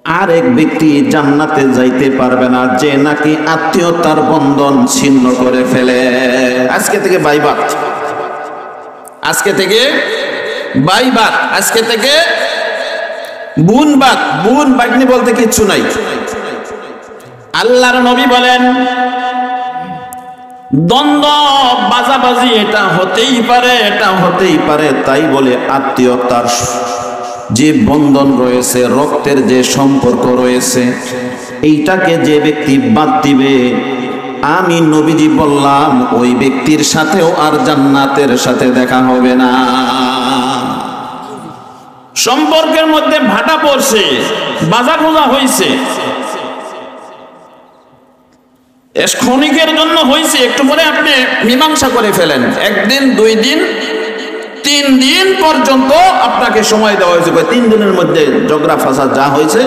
আর এক ব্যক্তি জান্নাতে যাইতে পারবে না যে নাকি আত্মীয়তার বন্ধন ছিন্ন করে ফেলে। আজকে থেকে বাইবাত, আজকে থেকে বাইবাত, আজকে থেকে বুনবাত। বুন বাগনি বলতে কিচ্ছু নাই। আল্লাহর নবী বলেন দ্বন্দ্ব বাজাবাজি এটা হতেই পারে, এটা হতেই পারে, তাই বলে আত্মীয়তার যে বন্ধন রয়েছে, রক্তের যে সম্পর্ক রয়েছে, এইটাকে যে ব্যক্তি বাদ দিবে, আমি নবীজি বললাম ওই ব্যক্তির সাথেও আর জান্নাতের সাথে দেখা হবে না। সম্পর্কের মধ্যে ভাটা পড়ছে, বাজা বোঝা হয়েছে, ক্ষণিকের জন্য হয়েছে, একটু পরে আপনি মীমাংসা করে ফেলেন। একদিন, 2 দিন, 3 দিন পর্যন্ত আপনাকে সময় দেওয়া হয়েছে। 3 দিনের মধ্যে ঝগড়া ফাসাদ যা হয়েছে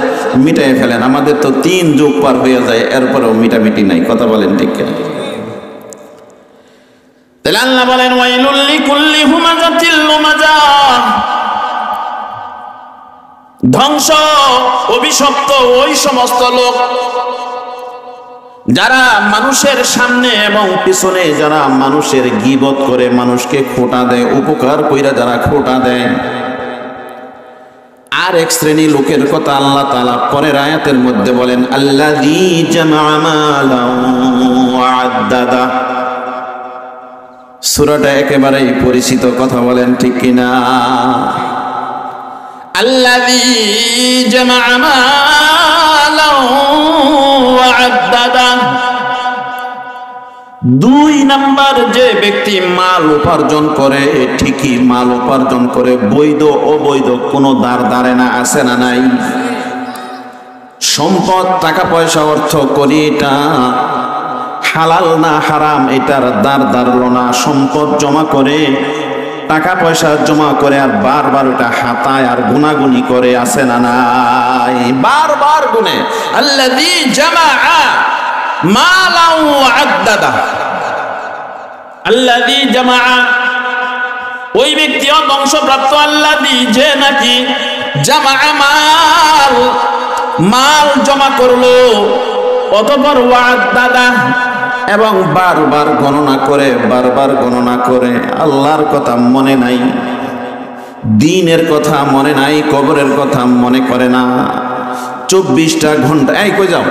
মিটাই ফেলেন। আমাদের তো 3 যুগ পার হয়ে যায়, এরপরেও মিটামিটি নাই। কথা বলেন ঠিক কিনা? তাহলে আল্লাহ বলেন ওয়াইলুল লিকুল্লি হুমাজাতিল লুমাজা, ধ্বংস, অভিশপ্ত ওই সমস্ত লোক যারা মানুষের সামনে এবং পিছনে যারা মানুষের গীবত করে, মানুষকে খোঁটা দেয়, উপকার কইরা যারা খোঁটা দেয়। আর এক শ্রেণী লোকের কথা আল্লাহ তাআলা পরের আয়াতের মধ্যে বলেন আল্লাযী জামা মালান ওয়া আদ্দাদা। সূরাটা একেবারেই পরিচিত, কথা বলেন ঠিক কিনা? আল্লাযী জামা মালান ওয়া আদ্দাদা। 2 নাম্বার যে ব্যক্তি মাল উপার্জন করে, ঠিকই মাল উপার্জন করে, বৈধ অবৈধ কোনো দাঁড় দাঁড়ে না, আছে না নাই? সম্পদ, টাকা পয়সা, অর্থ করি, এটা হালাল না হারাম এটার দাঁড় দাঁড়ালো না। সম্পদ জমা করে, টাকা পয়সা জমা করে, আর বারবার ওটা হাতায় আর গুনাগুনি করে, আছে না নাই? বারবার গুনে। আল্লাযী জামাআ মালান ওয়া আদ্দাদা। আল্লাযী জামাআ, ওই ব্যক্তিও ধ্বংসপ্রাপ্ত। আল্লাযী, যে নাকি জামাআ মাল, মাল জমা করলো, অতঃপর ওয়া আদ্দাদা, এবং বারবার গণনা করে, বারবার গণনা করে। আল্লাহর কথা মনে নাই, দিনের কথা মনে নাই, কবরের কথা মনে করে না। 24টা ঘন্টা, এই কই যাও,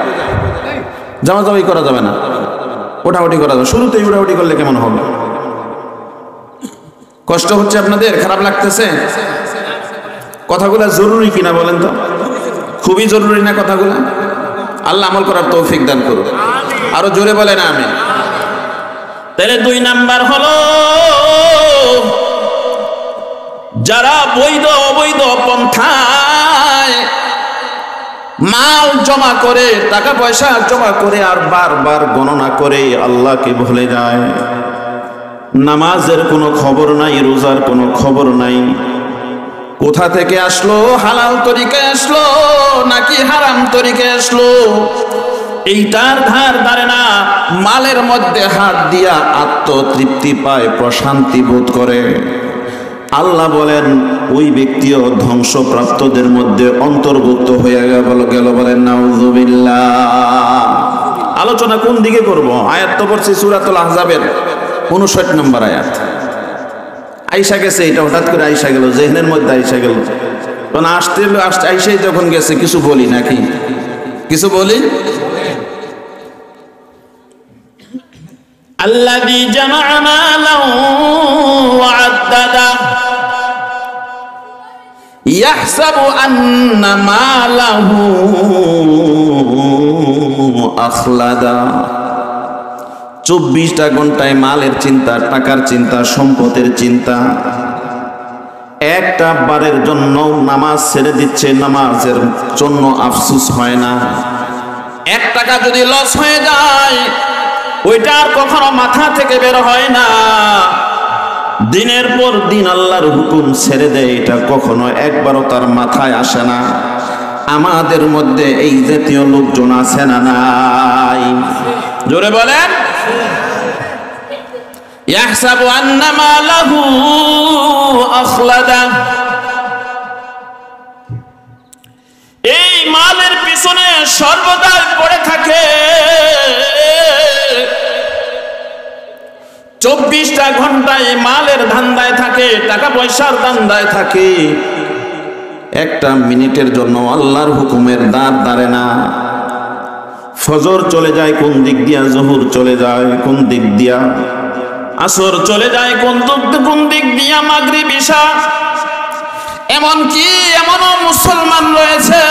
যাওয়াই করা যাবে না, ওঠাউঠি করা যাবে। শুরুতেই ওঠাউঠি করলে কেমন হবে? কষ্ট হচ্ছে আপনাদের? খারাপ লাগতেছে? কথাগুলা জরুরি কিনা বলেন তো? খুবই জরুরি না কথাগুলা? আল্লাহ আমল করার তৌফিক দান করুন। আরো জোরে বলেন আমিন। তাহলে 2 নাম্বার হলো যারা বৈধ অবৈধ পন্থায় মাল জমা করে, টাকা পয়সা জমা করে, আর বারবার গণনা করে আল্লাহকে ভুলে যায়। নামাজের কোনো খবর নাই, রোজার কোনো খবর নাই। কোথা থেকে আসলো, হালাল তরিকায় আসলো নাকি হারাম তরিকায় আসলো, এইটার ধার ধারে না। মালের মধ্যে হাত দিয়া আত্মতৃপ্তি পায়, প্রশান্তি বোধ করে। আল্লাহ বলেন ওই ব্যক্তিও ধ্বংসপ্রাপ্তদের মধ্যে অন্তর্ভুক্ত হয়ে গেল। বলেন নাউযুবিল্লাহ। আলোচনা কোন দিকে করব? আয়াত তো পড়ছি সূরাতুল আহজাবের 59 নম্বর আয়াত। আইসা গেছে, এটা হঠাৎ করে আইসা গেল, জেহনের মধ্যে আইসা গেল। কারণ আসতে আইসাই যখন গেছে, কিছু বলি নাকি? কিছু বলি? আল্লাযী জামাআ মালান ওয়া আদ্দাদা ইয়াহসাবু আন্না মালাহু আখলাদা। 24টা ঘন্টায় মালের চিন্তা, টাকার চিন্তা, সম্পদের চিন্তা। একটা বারের জন্য নামাজ ছেড়ে দিচ্ছে, নামাজের জন্য আফসোস হয় না। 1 টাকা যদি লস হয়ে যায়, ওইটা আর কখনো মাথা থেকে বের হয় না। দিনের পর দিন আল্লাহর হুকুম ছেড়ে দেয়, এটা কখনো একবারও তার মাথায় আসে না। আমাদের মধ্যে এই জাতীয় লোকজন আছে না নাই? জোরে বলেন। ইয়াহসাবু আন্না মালাহু আখলাদা। এই মালের পিছনে সর্বদাই পড়ে থাকে, 24টা ঘন্টায় মালের ধান্দায় থাকে, টাকা পয়সার ধান্দায় থাকে। একটা মিনিটের জন্য আল্লাহর হুকুমের দ্বার দাঁড়ে না। ফজর চলে যায় কোন দিক দিয়া, জোহর চলে যায় কোন দিক দিয়া, আসর চলে যায় কোন দিক দিয়া, মাগরিব ইশা। এমনকি এমনও মুসলমান রয়েছে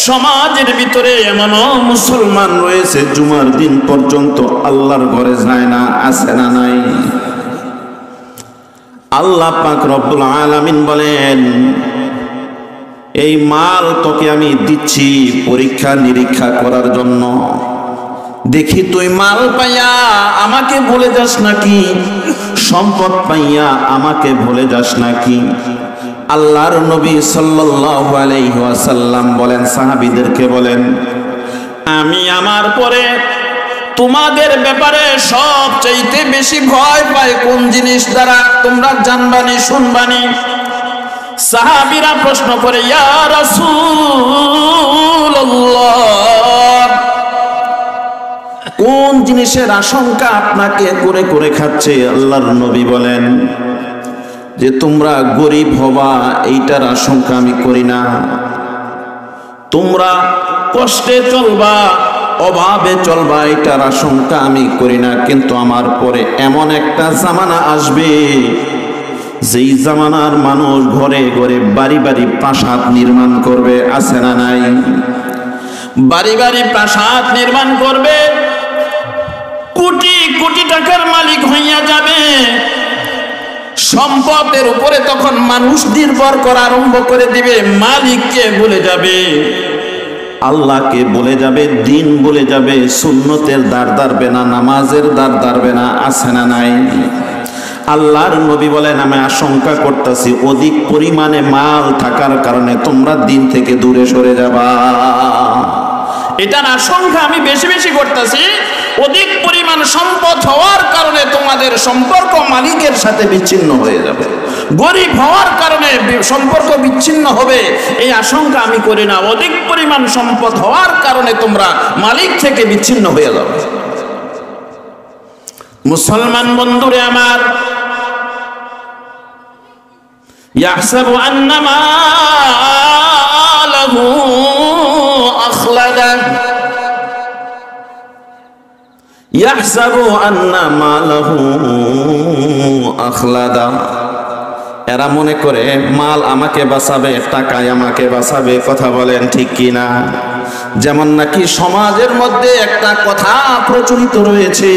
সমাজের ভিতরে, এমনও মুসলমান রয়েছে জুমার দিন পর্যন্ত আল্লাহর ঘরে যায় না। আছে না নাই? আল্লাহ পাক রব্বুল আলামিন বলেন, এই মাল তোকে আমি দিচ্ছি পরীক্ষা নিরীক্ষা করার জন্য। দেখি তুই মাল পাইয়া আমাকে ভুলে যাস নাকি, সম্পদ পাইয়া আমাকে ভুলে যাস নাকি। আল্লাহর নবী সাল্লাল্লাহু আলাইহি ওয়াসাল্লাম বলেন, সাহাবীদেরকে বলেন, আমি আমার পরে তোমাদের ব্যাপারে সবচাইতে বেশি ভয় পাই কোন জিনিস দ্বারা, তোমরা জানবানি শুনবানি। সাহাবীরা প্রশ্ন করে, ইয়া রাসূলুল্লাহ, কোন জিনিসের আশঙ্কা আপনাকে করে করে খাচ্ছে? আল্লাহর নবী বলেন যে তোমরা গরিব হবা, এইটার আশঙ্কা আমি করি না। তোমরা কষ্টে চলবা, অভাবে চলবা, এইটার আশঙ্কা আমি করি না। কিন্তু আমার পরে এমন একটা জামানা আসবে, যেই জামানার মানুষ ঘরে ঘরে বাড়ি বাড়ি প্রাসাদ নির্মাণ করবে। আছে না নাই? বাড়ি বাড়ি প্রাসাদ নির্মাণ করবে, কোটি কোটি টাকার মালিক হইয়া যাবে। সম্পদের উপরে তখন মানুষ নির্ভর করা আরম্ভ করে দিবে, মালিককে ভুলে যাবে, আল্লাহকে ভুলে যাবে, দিন ভুলে যাবে, সুন্নতের দ্বার দাঁড়বে না, নামাজের দ্বার দাঁড়বে না। আছে না নাই? আল্লাহর নবী বলেন, আমি আশঙ্কা করতেছি অধিক পরিমাণে মাল থাকার কারণে তোমরা দিন থেকে দূরে সরে যাবা। এটার আশঙ্কা আমি বেশি বেশি করতেছি। অধিক পরিমাণ সম্পদ হওয়ার কারণে তোমাদের সম্পর্ক মালিকের সাথে বিচ্ছিন্ন হয়ে যাবে, গরিব হওয়ার কারণে সম্পর্ক বিচ্ছিন্ন হবে, এই আশঙ্কা আমি করি না। অধিক পরিমাণ সম্পদ হওয়ার কারণে তোমরা মালিক থেকে বিচ্ছিন্ন হয়ে যাবে। মুসলমান বন্ধুরে আমার, ইয়াহসাবু আন্না মালাহু আখলাদা, ইয়াহসাবু আন্না মালাহু আখলাদা। এরা মনে করে মাল আমাকে বাঁচাবে, টাকায় আমাকে বাঁচাবে। কথা বলেন ঠিক কিনা? যেমন নাকি সমাজের মধ্যে একটা কথা প্রচলিত রয়েছে,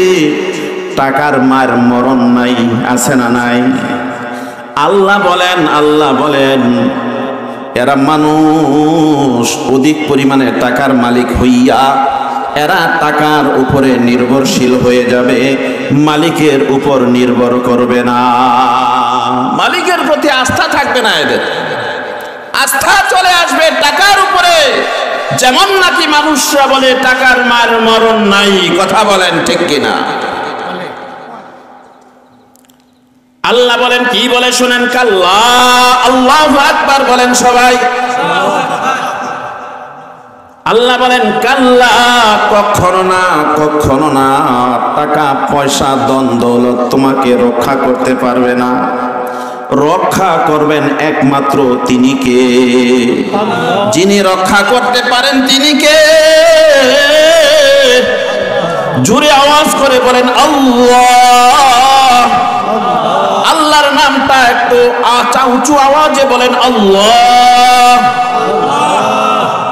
টাকার মার মরণ নাই। আছে না নাই? আল্লাহ বলেন এরা মানুষ অধিক পরিমাণে টাকার মালিক হইয়া এরা টাকার উপরে নির্ভরশীল হয়ে যাবে, মালিকের উপর নির্ভর করবে না। মালিকের প্রতি আস্থা থাকবে না, এদের আস্থা চলে আসবে টাকার উপরে। যেমন নাকি মানুষরা বলে টাকার মার মরণ নাই। কথা বলেন ঠিক কিনা? আল্লাহ বলেন, কি বলে শুনেন, কাল্লা, আল্লাহু আকবার বলেন সবাই। আল্লাহ বলেন, কাল্লা, কখনো না, কখনো না। টাকা পয়সা ধন দৌলত তোমাকে রক্ষা করতে পারবে না। রক্ষা করবেন একমাত্র তিনি কে? যিনি রক্ষা করতে পারেন তিনি কে? জোরে আওয়াজ করে বলেন আল্লাহ। আল্লাহর নামটা একটু উঁচু আওয়াজে বলেন আল্লাহ।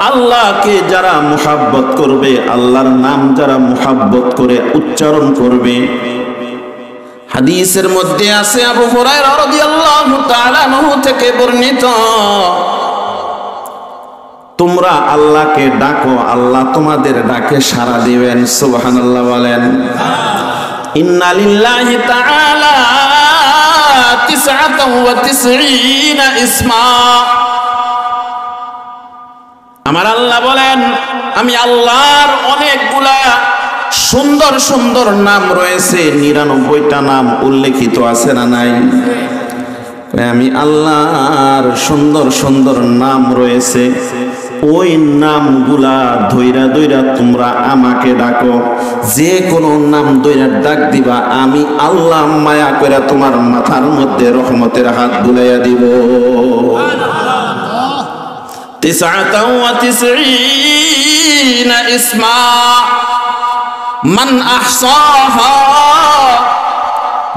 আল্লাহকে যারা মুহাব্বত করবে, আল্লাহর নাম যারা মুহাব্বত করে উচ্চারণ করবে, হাদিসের মধ্যে আছে, আবু হুরায়রা রাদিয়াল্লাহু তাআলা আনহু থেকে বর্ণিত, তোমরা আল্লাহকে ডাকো, আল্লাহ তোমাদের ডাকে সাড়া দিবেন। সুবহানাল্লাহ বলেন। ইন্না লিল্লাহি তাআলা 99 ইসমা। আমার আল্লাহ বলেন, আমি আল্লাহর অনেকগুলা সুন্দর সুন্দর নাম রয়েছে, 99টা নাম উল্লেখিত আছে না নাই? আমি আল্লাহর সুন্দর সুন্দর নাম রয়েছে, ওই নামগুলা ধইরা ধইরা তোমরা আমাকে ডাকো। যে কোনো নাম ধইরা ডাক দিবা, আমি আল্লাহ মায়া করে তোমার মাথার মধ্যে রহমতের হাত বুলাইয়া দিব। 99 ইসমা মান আহসাহা,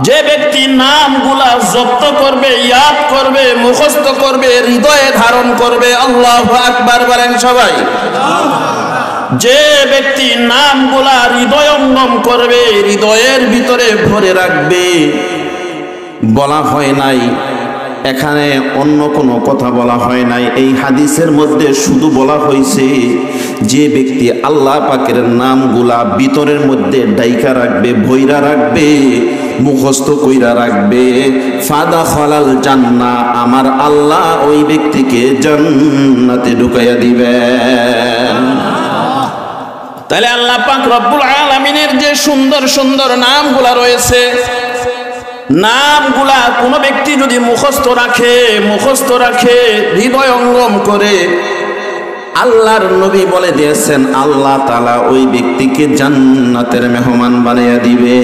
যে ব্যক্তি নামগুলা জব্দ করবে, ইয়াদ করবে, মুখস্থ করবে, হৃদয়ে ধারণ করবে, আল্লাহু আকবার বলেন সবাই। যে ব্যক্তি নামগুলা হৃদয়ঙ্গম করবে, হৃদয়ের ভিতরে ভরে রাখবে, বলা হয় নাই এখানে অন্য কোনো কথা বলা হয় নাই, এই হাদিসের মধ্যে শুধু বলা হয়েছে যে ব্যক্তি আল্লাহ পাকের নামগুলা ভিতরের মধ্যে ডাইকা রাখবে, ভইরা রাখবে, মুখস্থ কইরা রাখবে, ফাদা খালাল জান্নাহ, আমার আল্লাহ ওই ব্যক্তিকে জান্নাতে ঢুকাইয়া দিবেন। তাহলে আল্লাহ পাক রব্বুল আলামিনের যে সুন্দর সুন্দর নামগুলা রয়েছে, নামগুলা কোন ব্যক্তি যদি মুখস্থ রাখে, হৃদয়ঙ্গম করে, আল্লাহর নবী বলে দিয়েছেন আল্লাহ তাআলা ওই ব্যক্তিকে জান্নাতের মেহমান বানিয়ে দিবে।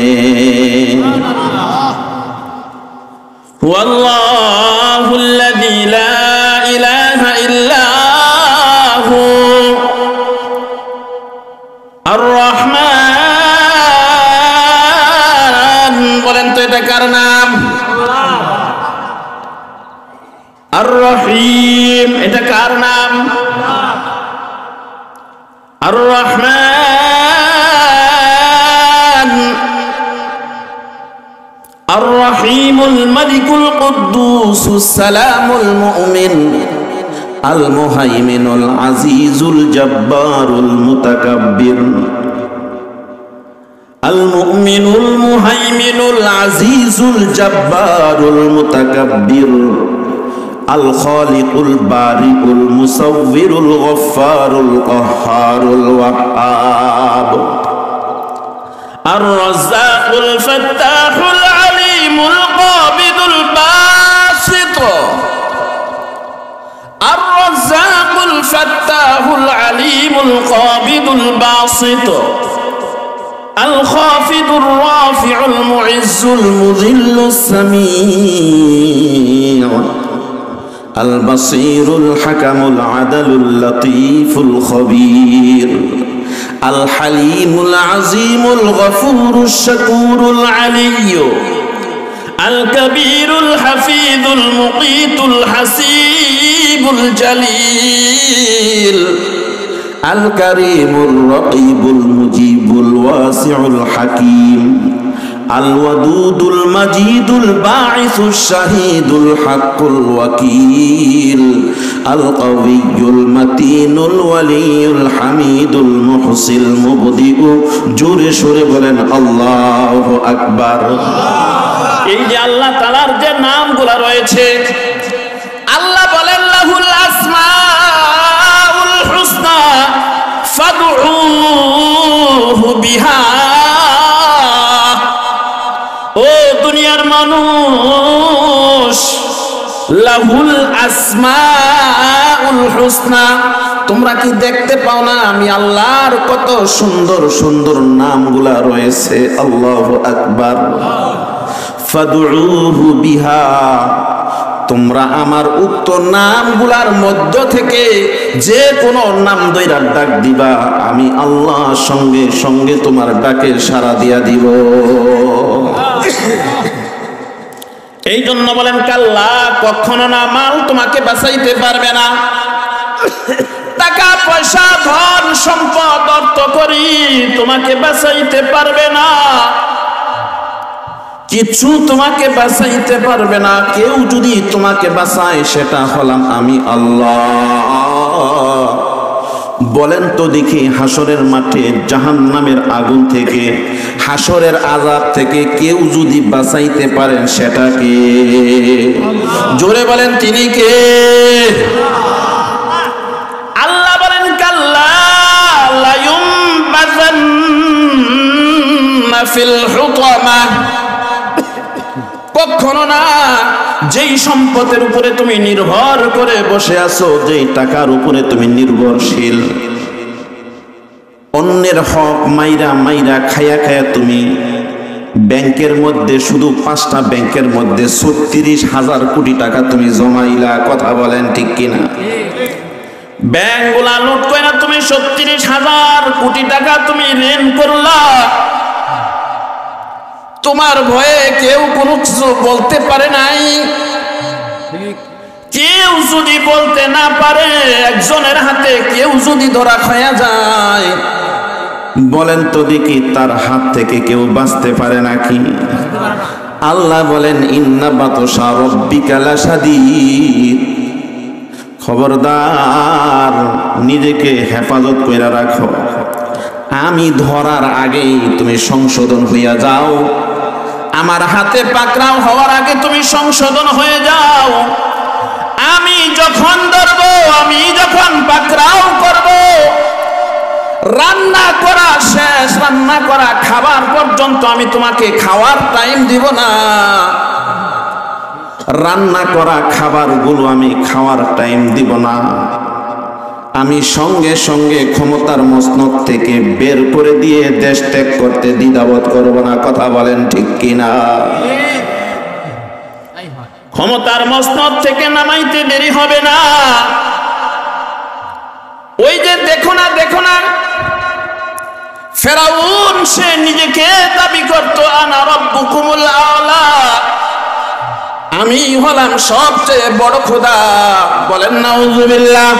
ওয়াল্লাহুল্লাযী লা ইলাহা ইল্লা হু আর-রহমান, বলেন তো এটা কার নাম? আর-রহিম, এটা কার নাম? আর-রহমান। আর-রহিমুল মালিকুল কুদ্দুসুস সালামুল মুমিন আল মুহাইমিনুল আজিজুল জব্বারুল মুতাকাব্বির। আল মুমিনুল মুহাইমিনুল আজিজুল জব্বারুল মুতাকাব্বির। আল খালিকুল বারিকুল মুসাউবিরুল গফফারুল কাহ্হারুল ওয়াহ্হাব। আর রাজ্জাকুল ফাত্তাহুল আলিমুল কাবিদুল বাসিত। আর রাজ্জাকুল ফাত্তাহুল আলিমুল কাবিদুল বাসিত। আল খাফিদুর রাফিউল মুইজ্জুল মুযিল্লুস সামিউ। البصير الحكم العدل اللطيف الخبير. الحليم العظيم الغفور الشكور العلي. الكبير الحفيظ المقيت الحسيب الجليل. الكريم الرقيب المجيب الواسع الحكيم. الودود المجيد الباعث الشهيد الحق الوكيل. القوي المتين الولي الحميد المحصي المبدئ. জোরে সরে বলেন আল্লাহু আকবার। এই যে আল্লাহ তাআলার যে নামগুলো রয়েছে, আল্লাহ বলেন লাহুল আসমাউল হুসনা ফাদউহু বিহা। ও দুনিয়ার মানুষ, লাহুল আসমাউল হুসনা, তোমরা কি দেখতে পাও না আমি আল্লাহর কত সুন্দর সুন্দর নামগুলা রয়েছে? আল্লাহু আকবার। ফাদউহু বিহা, তোমরা আমার উক্ত নামগুলার মধ্য থেকে যে কোনো নাম ধইরা ডাক দিবা, আমি আল্লাহ সঙ্গে সঙ্গে তোমার ডাকে সাড়া দিয়া দিব। এই জন্য বলেন কাল্লা, কখনো না মাল তোমাকে বাঁচাইতে পারবে না, টাকা পয়সা ধন সম্পদ অর্থ করি তোমাকে বাঁচাইতে পারবে না, কিছু তোমাকে বাঁচাইতে পারবে না। কেউ যদি তোমাকে বাঁচায় সেটা হলাম আমি আল্লাহ। বলেন তো দেখি, হাসরের মাঠে জাহান্নামের আগুন থেকে, হাসরের আযাব থেকে কেউ যদি বাঁচাইতে পারেন সেটা কে? জোরে বলেন তিনি কে? আল্লাহ বলেন কাল্লা লা ইউমবাযান্না ফিল হুতামা, কখনো না যেই সম্পদের উপরে তুমি নির্ভর করে বসে আছো, যেই টাকার উপরে তুমি নির্ভরশীল, অন্যের হক মাইরা মাইরা খায়া খায়া তুমি ব্যাংকের মধ্যে, শুধু 5টা ব্যাংকের মধ্যে 36,000 কোটি টাকা তুমি জমাইলা। কথা বলেন ঠিক কিনা? ব্যাংকগুলা লুট কইরা তুমি 36,000 কোটি টাকা তুমি ঋণ করলা। তোমার ভয়ে কেউ কোনো কিছু বলতে পারে নাই। কেউ যদি বলতে না পারে, একজনের হাতে কেউ যদি ধরা খায়া যায়, বলেন তো দেখি তার হাত থেকে কেউ বাঁচতে পারে নাকি? আল্লাহ বলেন ইন্না বাতশা রাব্বিকা লাশাদীদ। খবরদার, নিজেকে হেফাজত করে রাখো। আমি ধরার আগেই তুমি সংশোধন হইয়া যাও। আমার হাতে পাকড়াও হওয়ার আগে তুমি সংশোধন হয়ে যাও। আমি যখন ধরবো, আমি যখন পাকড়াও করব, রান্না করা শেষ, রান্না করা খাবার পর্যন্ত আমি তোমাকে খাওয়ার টাইম দিব না। রান্না করা খাবারগুলো আমি খাওয়ার টাইম দিব না। আমি সঙ্গে সঙ্গে ক্ষমতার মসনদ থেকে বের করে দিয়ে দেশ ত্যাগ করতে দ্বিধাবোধ করব না। কথা বলেন ঠিক কিনা? ক্ষমতার মসনদ থেকে নামাইতে দেরি হবে না। ওই যে দেখো না, দেখো না, ফেরাউন সে নিজেকে দাবি করত আনা রাব্বুকুমুল আলা, আমি হলাম সবচেয়ে বড় খোদা। বলেন নাউযুবিল্লাহ।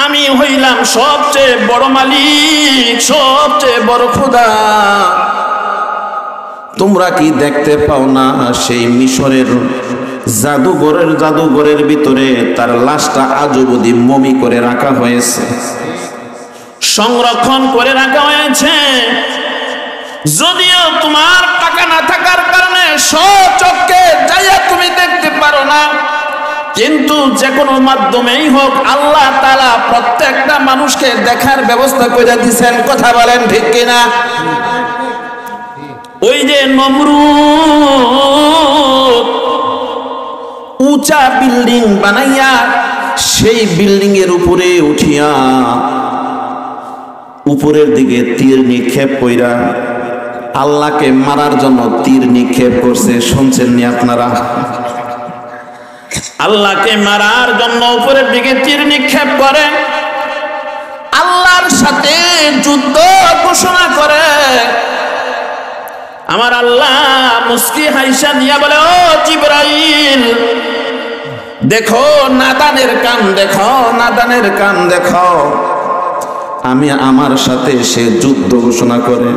আমি হইলাম সবচেয়ে বড় মালিক, সবচেয়ে বড় খোদা। তোমরা কি দেখতে পাও না সেই মিশরের জাদুঘরের ভিতরে তার লাশটা আজও অবধি মমি করে রাখা হয়েছে, সংরক্ষণ করে রাখা হয়েছে। যদিও তোমার টাকা না থাকার কারণে স্বচক্ষে যাইয়া তুমি দেখতে পারো না, কিন্তু যে কোনো মাধ্যমেই হোক আল্লাহ তাআলা প্রত্যেকটা মানুষকে দেখার ব্যবস্থা করে দিয়েছেন। কথা বলেন ঠিক কিনা? ওই যে নমরুদ উঁচা বিল্ডিং বানাইয়া সেই বিল্ডিং এর উপরে উঠিয়া উপরের দিকে তীর নিক্ষেপ কইরা আল্লাহকে মারার জন্য তীর নিক্ষেপ করছে। শুনছেন নি আপনারা? আল্লাহকে মারার জন্য উপরের দিকে তীর নিক্ষেপ করে, আল্লাহর সাথে যুদ্ধ ঘোষণা করে। আমার আল্লাহ মুস্কি হাইসা দিয়া বলে, ও জিবরাইল, দেখো নাদানের কান দেখো, নাদানের কান দেখো। আমি আমার সাথে সে যুদ্ধ ঘোষণা করে,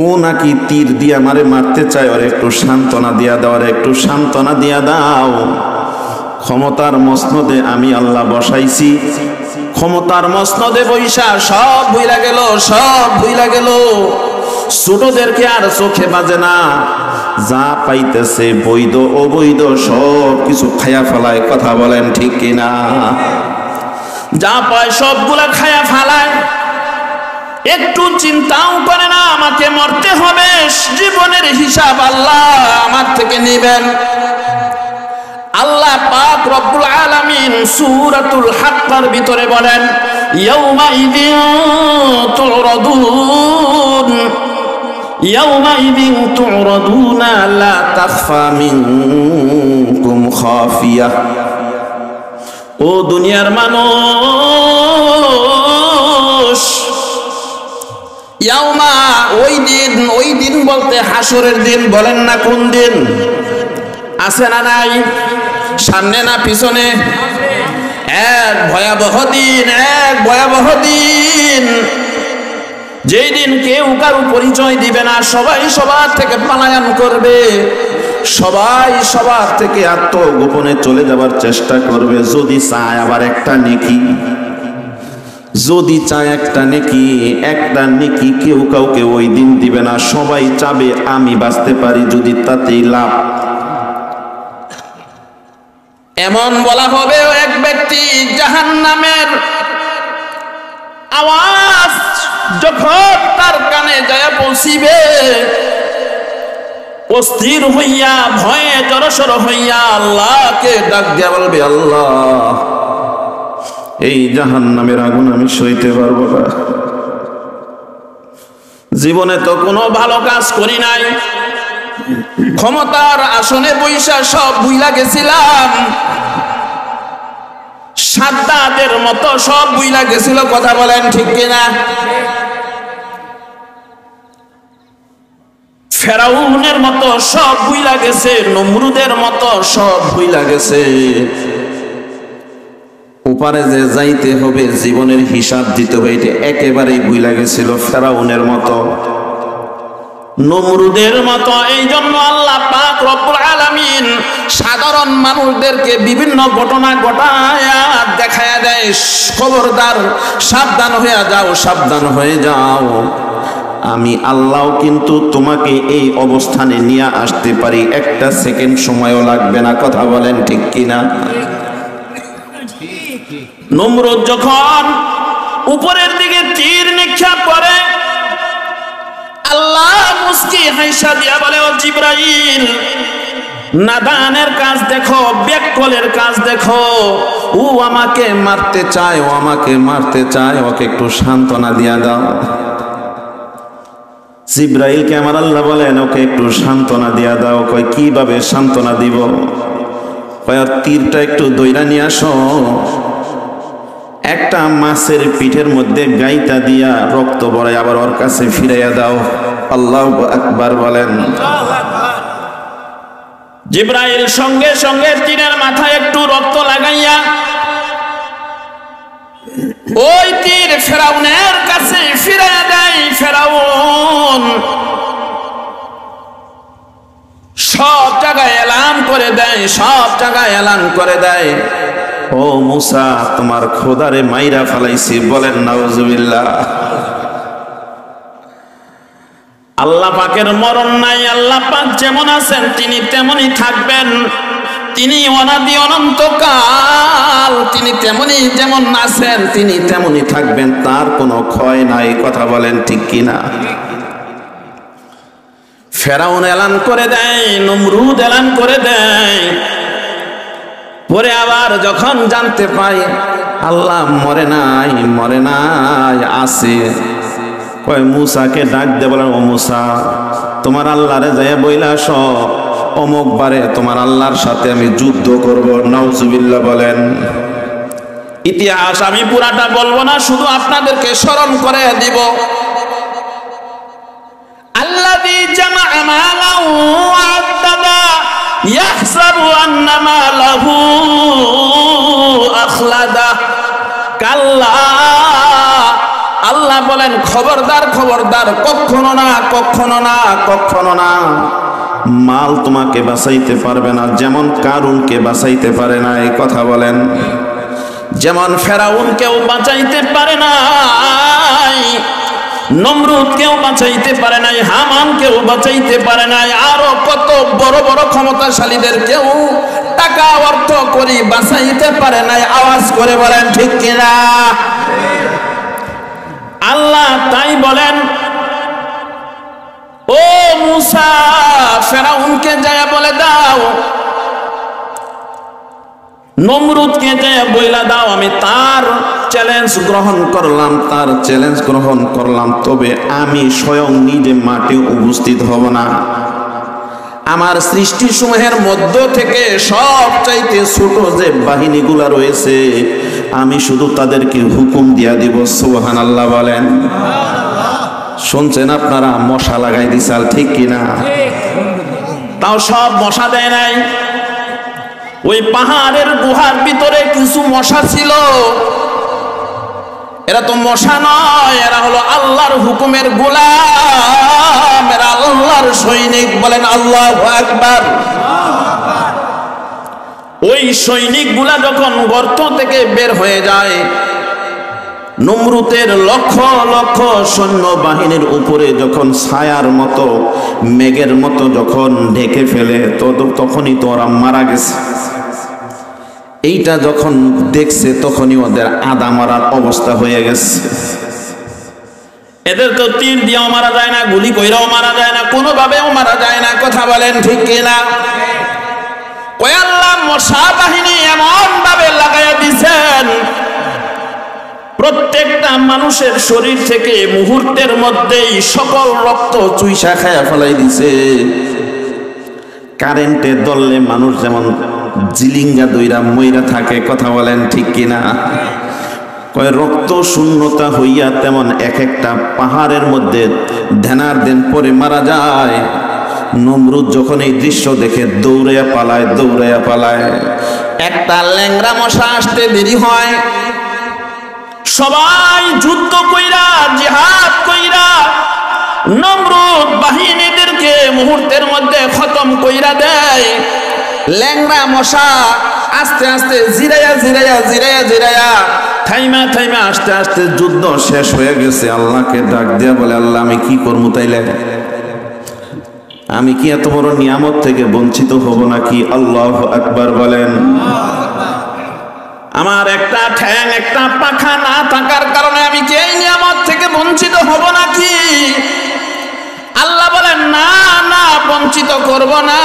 ও নাকি তীর দিয়ে আমারে মারতে চায়। ওর একটু সান্ত্বনা দিয়া দাও, ওর একটু সান্ত্বনা দিয়া দাও। ক্ষমতার মসনদে আমি আল্লাহ বসাইছি, ক্ষমতার মসনদে বৈশা সব ভুইলা গেল, সব ভুইলা গেল। ছোটদেরকে আর চোখে বাজে না, যা পাইতেছে বৈধ অবৈধ সব কিছু খায়া ফেলায়। কথা বলেন ঠিক কিনা? যা পায় সবগুলা খায়া ফেলায়, একটু চিন্তাও করে না আমাকে মরতে হবে, জীবনের হিসাব আল্লাহ আমার থেকে নেবেন। আল্লাহ পাক রব্বুল আলামিন সূরাতুল হাক্কার ভিতরে বলেন, ইয়াউমাইযিন তুরাদুন, ইয়াউমাইযিন তুরাদুনা লা তাখফা মিনকুম খাফিয়া। ও দুনিয়ার মানুষ, ইয়াউমা ওই দিন বলতে হাসরের দিন। বলেন না কোন দিন? আছে না নাই? সামনে না পিছনে? এক ভয়াবহ দিন, এক ভয়াবহ দিন, যেই দিন কেউ কারো পরিচয় দিবে না, সবাই সবার থেকে পলায়ন করবে, সবাই সবার থেকে আত্মগোপনে চলে যাবার চেষ্টা করবে। যদি চায় আবার একটা নেকি, যদি চায় একটা নেকি, একটা নেকি কেউ কাউকে ওই দিন দিবে না। সবাই চাবে আমি বাঁচতে পারি, যদি তাতেই লাভ। এমন বলা হবে, এক ব্যক্তি জাহান্নামের আওয়াজ যখন তার কানে যায় পৌঁছিবে, অস্থির হইয়া ভয়ে জড়সড় হইয়া আল্লাহকে ডাক দিয়া বলবে, আল্লাহ এই জাহান্নামের আগুন আমি সইতে পারবো না। জীবনে তো কোনো ভালো কাজ করি নাই, ক্ষমতার আসনে বৈশা সব বুইলা গেছিলাম, সাদ্দাদের মতো সব বুইলা গেছিল। কথা বলেন ঠিক কিনা? ফেরাউনের মতো সব বুইলা গেছে, নমরুদের মতো সব বুইলা গেছে। ওপারে যে যাইতে হবে, জীবনের হিসাব দিতে হবে, এটা একেবারেই বুইলা গেছিল। ফেরাউনের মতো, নমরুদের মতো। এই জন্য আল্লাহ পাক রব্বুল আলামিন সাধারণ মানুষদেরকে বিভিন্ন ঘটনা ঘটায়া দেখায়া দেয়, খবরদার সাবধান হয়ে যাও, সাবধান হয়ে যাও, আমি আল্লাহ কিন্তু তোমাকে এই অবস্থানে নিয়ে আসতে পারি, একটা সেকেন্ড সময়ও লাগবে না। কথা বলেন ঠিক কিনা? নমরুদ যখন উপরের দিকে তীর নিক্ষেপ করে, আল্লাহ মুস্কি হাসা দিয়া বলে, ও জিবরাইল, নাদানের কাজ দেখো, বেককলের কাজ দেখো, ও আমাকে মারতে চায়, ও আমাকে মারতে চায়, ওকে একটু সান্ত্বনা দিয়া দাও। জিবরাইলকে আমার আল্লাহ বলেন, ওকে একটু সান্ত্বনা দিয়া দাও। কয় কিভাবে সান্ত্বনা দিব? কয় আর তীরটা একটু দইরা নিয়ে আসো, একটা মাছের পিঠের মধ্যে গাইতা দিয়া রক্ত বড়াই আবার ওর কাছে ফিরাইয়া দাও। আল্লাহু আকবার বলেন। জিবরাইল সঙ্গে সঙ্গে তীরের মাথায় একটু রক্ত লাগাইয়া ওই তীর ফেরাউনের কাছে ফিরাইয়া দেয়। ফেরাউন সব জায়গায় এলান করে দেয়, সব জায়গায় এলান করে দেয়, ও মুসা, তোমার খোদারে মাইরা ফালাইছি। বলেন নাউজুবিল্লাহ। আল্লাহ পাকের মরণ নাই, আল্লাহ পাক যেমন আছেন তিনি তেমনই থাকবেন, তিনি অনাদি অনন্তকাল, তিনি তেমনই যেমন আছেন তিনি তেমনই থাকবেন, তার কোনো ক্ষয় নাই। কথা বলেন ঠিক কিনা? ফেরাউন এলান করে দেয়, নমরুদ এলান করে দেয়। পরে আবার যখন জানতে পাই আল্লাহ মরে নাই, মরে নাই, আছে, কয় মুসাকে ডাক দে, বলেন, ও মুসা, তোমার আল্লাহরে যাইয়া বইলা আসো, অমুক বারে তোমার আল্লাহর সাথে আমি যুদ্ধ করব। নাউজুবিল্লাহ বলেন। ইতিহাস আমি পুরাটা বলবো না, শুধু আপনাদেরকে স্মরণ করে দিব। আল্লাযী জামা মালাহু ওয়া আদ্দাদা ইয়াহসাবু আন্না মালাহু আখলাদা। কাল্লা, আল্লাহ বলেন খবরদার, খবরদার, কখনো না, কখনো না, কখনো না। মাল তোমাকে বাঁচাইতে পারবে না, যেমন কারুনকে বাঁচাইতে পারে না। এই কথা বলেন। যেমন ফেরাউনকেও বাঁচাইতে পারে নাই, নমরুদকেও বাঁচাইতে পারে নাই, হামানকেও বাঁচাইতে পারে নাই, আরো কত বড় বড় ক্ষমতাশালীদেরকেও টাকা অর্থ করে বাঁচাইতে পারে নাই। আওয়াজ করে বলেন ঠিক কিনা? আল্লাহ তাই বলেন, ও মুসা, ফেরাউনকে যায় বলে দাও, নমরুদকে যায় বইলা দাও, আমি তার চ্যালেঞ্জ গ্রহণ করলাম, তার চ্যালেঞ্জ গ্রহণ করলাম, তবে আমি স্বয়ং নিজে মাঠে উপস্থিত হব না। আমার সৃষ্টি সমূহের মধ্য থেকে সবচাইতে ছোট যে বাহিনীগুলা রয়েছে, আমি শুধু তাদেরকে হুকুম দিয়া দিব। সুবহানাল্লাহ বলেন। শুনছেন আপনারা? মশা লাগাই দিছাল, ঠিক কিনা? তাও সব মশা দেয় নাই। ওই পাহাড়ের গুহার ভিতরে কিছু মশা ছিল, এরা তো মশা নয়, এরা হলো আল্লাহর হুকুমের গোলাম, এরা আল্লাহর সৈনিক। বলেন আল্লাহু আকবার। ওই সৈনিকগুলা যখন গর্ত থেকে বের হয়ে যায়, নমরুদের লক্ষ লক্ষ সৈন্য বাহিনীর উপরে যখন ছায়ার মতো, মেঘের মতো যখন ঢেকে ফেলে, তখনই তো ওরা মারা গেছে। এইটা যখন দেখছে তখনই ওদের আদা মারার অবস্থা হয়ে গেছে। এদের তো তীর দিয়েও মারা যায় না, গুলি কইরাও মারা যায় না, কোনোভাবেও মারা যায় না। কথা বলেন ঠিক কিনা? ওই আল্লাহ মশা বাহিনী এমন ভাবে লাগাইয়া দিছেন, প্রত্যেকটা মানুষের শরীর থেকে মুহূর্তের মধ্যেই সকল রক্ত চুইসা খায়া ফেলাই দিছে। কারেন্টে দললে মানুষ যেমন জিলিঙ্গা দইরা মইরা থাকে। কথা বলেন ঠিক কিনা? কয় রক্ত শূন্যতা হইয়া তেমন এক একটা পাহাড়ের মধ্যে ধ্যানার দিন পরে মারা যায়। নমরুদ যখন এই দৃশ্য দেখে দৌড়াইয়া পালায়, দৌড়াইয়া পালায়। একটা ল্যাংড়া মশা আসতে দেরি হয়, সবাই যুদ্ধ কইরা জিহাদ কইরা নমরুদ বাহিনীদেরকে মুহূর্তের মধ্যে খতম কইরা দেয়। ল্যাংড়া মশা আস্তে আস্তে জিরাইয়া জিরাইয়া জিরাইয়া জিরাইয়া থাইমা থাইমা আস্তে আস্তে যুদ্ধ শেষ হয়ে গেছে। আল্লাহকে ডাক দিয়া বলে, আল্লাহ আমি কি করবো তাইলে? আমি কি এত বড় নিয়ামত থেকে বঞ্চিত হব নাকি? আল্লাহু আকবার বলেন। আমার একটা ঠ্যাং একটা পাখা না থাকার কারণে আমি কি এই নিয়ামত থেকে বঞ্চিত হব নাকি? আল্লাহ বলেন, না না, বঞ্চিত করব না,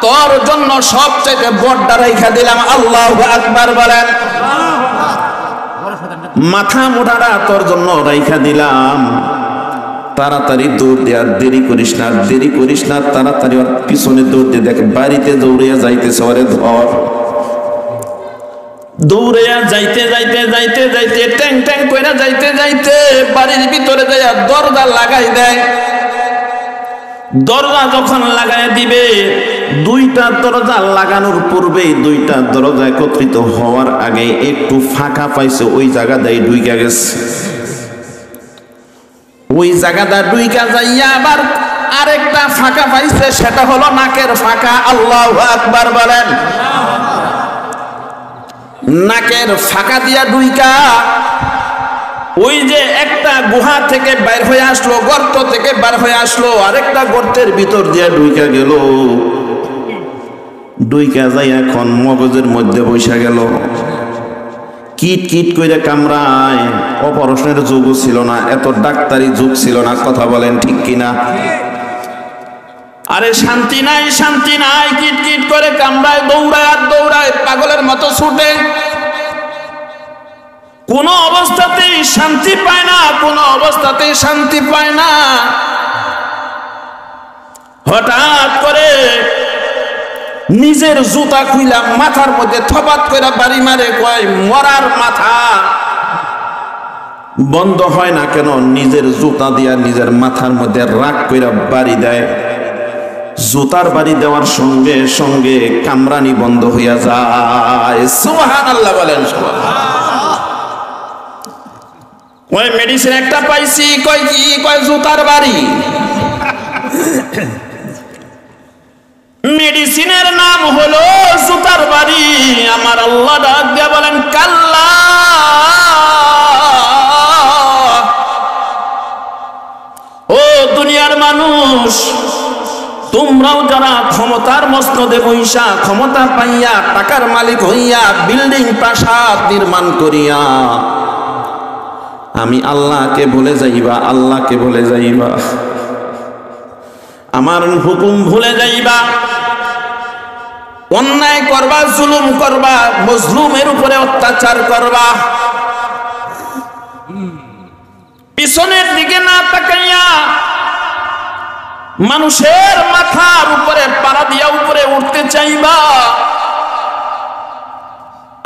তোর জন্য সবচেয়ে বড়টা রাইখা দিলাম। আল্লাহু আকবার বলেন। মাথা মোটাটা তোর জন্য রাইখা দিলাম। তাড়াতাড়ি দৌড় দে, আর দেরি করিস না, দেরি করিস না, তাড়াতাড়ি ওর পিছনে দৌড় দে। দেখ বাড়িতে দৌড়িয়া যাইতেছে, ওরে ধর। দৌড়িয়া যাইতে যাইতে যাইতে যাইতে ট্যাং ট্যাং কইরা যাইতে যাইতে বাড়ির ভিতরে যাইয়া দরজা লাগাই দেয়। দরজা যখন লাগাই দিবে, দুইটা দরজা লাগানোর পূর্বেই দুইটা দরজা একত্রিত হওয়ার আগে একটু ফাঁকা পাইছে, ওই জায়গাটাই ঢুইকা গেছে। ওই জায়গাটা ঢুইকা যাইয়া আবার আরেকটা ফাঁকা পাইছে, সেটা হলো নাকের ফাঁকা। আল্লাহু আকবার বলেন। নাকের ফাঁকা দিয়া ঢুইকা ওই যে একটা গুহা থেকে বাইর হয়ে আসলো, গর্ত থেকে বের হয়ে আসলো, আরেকটা গর্তের ভিতর দিয়া ঢুইকা গেল। ঢুইকা যাই এখন মগজের মধ্যে বসে গেল। কিট কিট কইরা কামড়ায়। অপারেশনের যুগও ছিল না, এত ডাক্তারি যুগ ছিল না। কথা বলেন ঠিক কিনা? আরে শান্তি নাই, শান্তি নাই, কিট কিট করে কামড়ায়, দৌড়ায় আর দৌড়ায়, পাগলের মতো ছুটে। কোন অবস্থাতেই শান্তি পায় না, কোন অবস্থাতেই শান্তি পায় না। হঠাৎ করে নিজের জুতা খুইলা মাথার মধ্যে থপাত কইরা বাড়ি মারে। কয় মরার মাথা বন্ধ হয় না কেন? নিজের জুতা দিয়া নিজের মাথার মধ্যে রাগ কইরা বাড়ি দেয়। জুতার বাড়ি দেওয়ার সঙ্গে সঙ্গে কামরানি বন্ধ হইয়া যায়। সুবহানাল্লাহ বলেন। ওই মেডিসিন একটা পাইছি। কয় কি? কয় জুতার বাড়ি। মেডিসিনের নাম হলো জুতার বাড়ি। আমার আল্লাহ ডাক দিয়া বলেন, কাল্লা, ও দুনিয়ার মানুষ, তোমরাও যারা ক্ষমতার মসনদে বইসা, ক্ষমতা পাইয়া, টাকার মালিক হইয়া, বিল্ডিং প্রাসাদ নির্মাণ করিয়া আমি আল্লাহকে ভুলে যাইবা, আল্লাহকে ভুলে যাইবা, আমার হুকুম ভুলে যাইবা, অন্যায় করবা, জুলুম করবা, মজলুমের উপরে অত্যাচার করবা, পিছনের দিকে না তাকাইয়া মানুষের মাথার উপরে পাড়া দিয়া উপরে উঠতে চাইবা।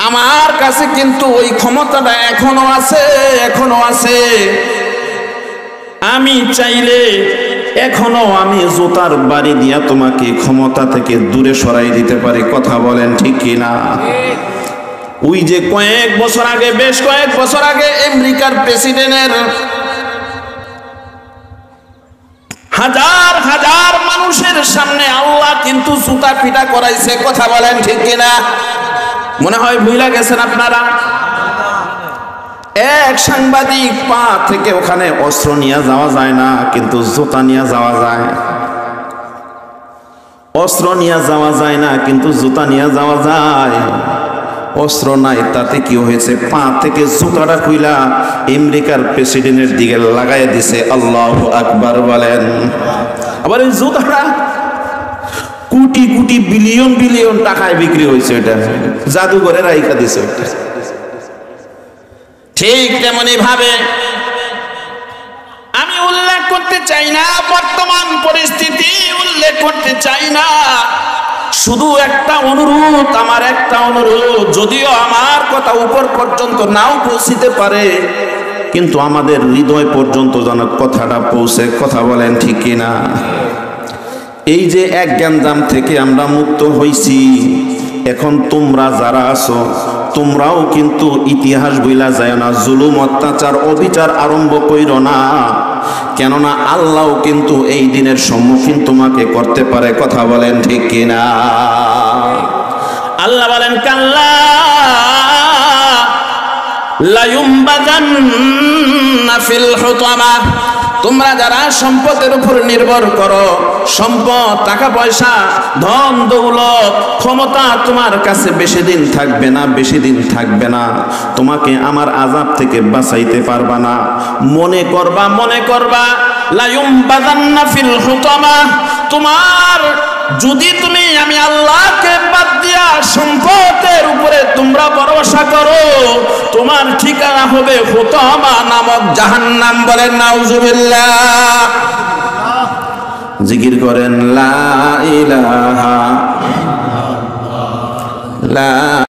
আমার কাছে কিন্তু ওই ক্ষমতাটা এখনো আছে, এখনো আছে। আমি চাইলে এখনো আমি জুতার বাড়ি দিয়া তোমাকে ক্ষমতা থেকে দূরে সরাই দিতে পারি। কথা বলেন ঠিক কিনা? ওই যে কয়েক বছর আগে, বেশ কয়েক বছর আগে আমেরিকার প্রেসিডেন্টের হাজার হাজার মানুষের সামনে আল্লাহ কিন্তু জুতা পিটা করাইছে। কথা বলেন ঠিক কিনা? মনে হয় ভুলে গেছেন আপনারা। এক সাংবাদিক পা থেকে ওখানে অস্ত্র নিয়ে যাওয়া যায় না, কিন্তু জুতা নিয়ে যাওয়া যায়। অস্ত্র নিয়ে যাওয়া যায় না, কিন্তু জুতা নিয়ে যাওয়া যায়। অস্ত্র নাই, তাতে কি হয়েছে, পা থেকে জুতাটা খুইলা আমেরিকার প্রেসিডেন্টের দিকে লাগাই দিছে। আল্লাহু আকবার বলেন। আবার এই জুতাটা কোটি কোটি বিলিয়ন বিলিয়ন টাকায় বিক্রি হয়েছে, এটা জাদুঘরে রাইখা দিছে। ঠিক তেমনি ভাবে আমি উল্লেখ করতে চাই না, বর্তমান পরিস্থিতি উল্লেখ করতে চাই না, শুধু একটা অনুরোধ, আমার একটা অনুরোধ, যদিও আমার কথা উপর পর্যন্ত নাও পৌঁছিতে পারে, কিন্তু আমাদের হৃদয় পর্যন্ত যেন কথাটা পৌঁছে। কথা বলেন ঠিক কিনা? এই যে এক জ্ঞানদাম থেকে আমরা মুক্ত হইছি, এখন তোমরা যারা আছো তোমরাও কিন্তু ইতিহাস বইলা যায় না, জুলুম অত্যাচার অবিচার আরম্ভ কইরো না, কেননা আল্লাহও কিন্তু এই দিনের সম্মুখীন তোমাকে করতে পারে। কথা বলেন ঠিক কিনা? আল্লাহ বলেন কাল্লা লা ইউমবাদান্না ফিল হুতামা, তোমরা যারা সম্পদের উপর নির্ভর করো, সম্পদ, টাকা পয়সা, ধন দৌলত, ক্ষমতা তোমার কাছে বেশি দিন থাকবে না, বেশি দিন থাকবে না, তোমাকে আমার আযাব থেকে বাঁচাইতে পারবা না। মনে করবা লা ইউমবাদান্না ফিল হুতামা, তোমার যদি তুমি আমি আল্লাহকে বাদ দিয়া সম্পদের উপরে তোমরা ভরসা করো, তোমার ঠিকানা হবে হুতামা নামক জাহান্নাম। বলেন নাউজুবিল্লাহ। জিকির করেন লা ইলাহা ইল্লাল্লাহ।